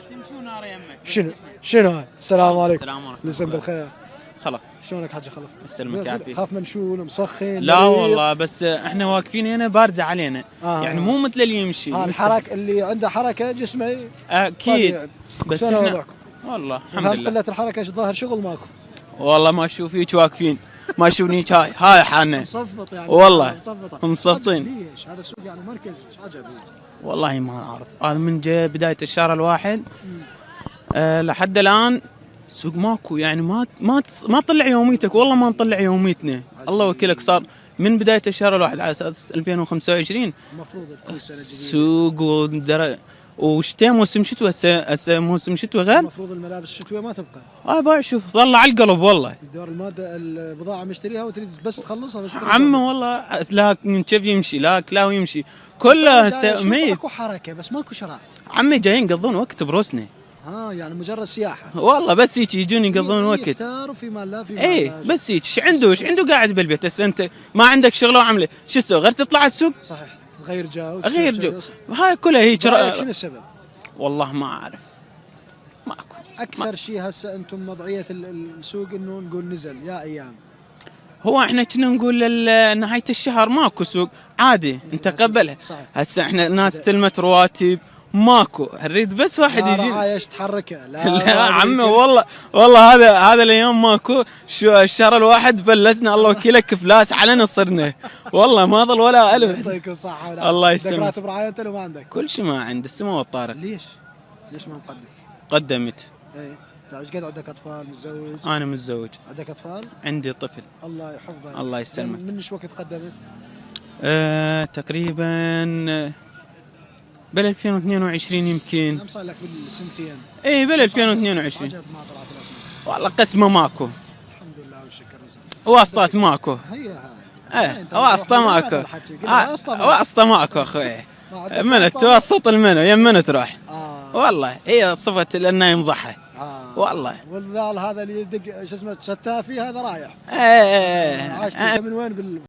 تمشي ونار يمك. شنو هاي؟ السلام عليكم. السلام عليكم. لسه بالخير. خلف. شلونك حاج خلف؟ يسلمك يعافيك. خاف منشون مسخن لا والله بس احنا واقفين هنا بارده علينا. يعني مو مثل اللي يمشي. الحركه اللي عنده حركه جسمه اكيد. بس احنا وضعكم؟ والله الحمد لله. قلة الحركه الظاهر شغل ماكو. والله ما اشوفيك واقفين. ما اشوفنيك هاي حالنا. مصفط يعني. والله مصفطين. ليش هذا سوق يعني مركز ايش عجب؟ والله ما اعرف. هذا من جاء بدايه الشهر الواحد لحد الان سوق ماكو. يعني ما تطلع يوميتك. والله ما نطلع يوميتنا. الله وكيلك صار من بدايه الشهر الواحد على اساس 2025 المفروض كل سنه سوق وشتاء موسم شتوى. هسه موسم شتوى غير. المفروض الملابس الشتويه ما تبقى. باع شوف ظل على القلب والله. دور الماده البضاعه مشتريها وتريد بس تخلصها بس. عمي والله لا كيف يمشي لا كلاو يمشي كله هسه ميت. ماكو حركه بس ماكو شراء. عمي جايين يقضون وقت بروسنا. يعني مجرد سياحه. والله بس هيك يجون يقضون وقت. يختار وفي مال لا في مال. ايه بس هيك ايش عنده قاعد بالبيت. هسه انت ما عندك شغله وعمله شو تسوي غير تطلع السوق. صحيح. غير جو. هاي كلها هيك. شنو السبب؟ والله ما اعرف. ماكو. اكثر شيء هسه انتم وضعيه السوق انه نقول نزل يا ايام. هو احنا كنا نقول نهايه الشهر ماكو سوق عادي انت قبلها. هسه احنا ناس استلمت رواتب ماكو. نريد بس واحد يجي. عايش تحركه. لا عمي والله هذا الايام ماكو. شو الشهر الواحد بلشنا الله وكيلك افلاس علينا صرنا. والله ما ظل ولا الف. يعطيك الصحه. الله يسلمك. راتب رعايه انت لو ما عندك؟ كل شيء ما عند السماء والطارق. ليش ما مقدم؟ قدمت. ايه ايش قد عندك اطفال متزوج؟ انا متزوج. عندك اطفال؟ عندي طفل. الله يحفظه. الله يسلمك. من ايش وقت قدمت؟ تقريبا بال 2022 يمكن. صار لك بالسنتين. اي بال 2022. عجب ما طلعت الاسماء. والله قسمه ماكو. الحمد لله والشكر. واسطات ماكو. هي واسطه ماكو. واسطه ماكو اخوي. من توسط المنو يم تروح. والله هي صفه لانه يمضحها. والله والذال هذا اللي يدق شو اسمه شتافي هذا رايح. ايه عاشت من وين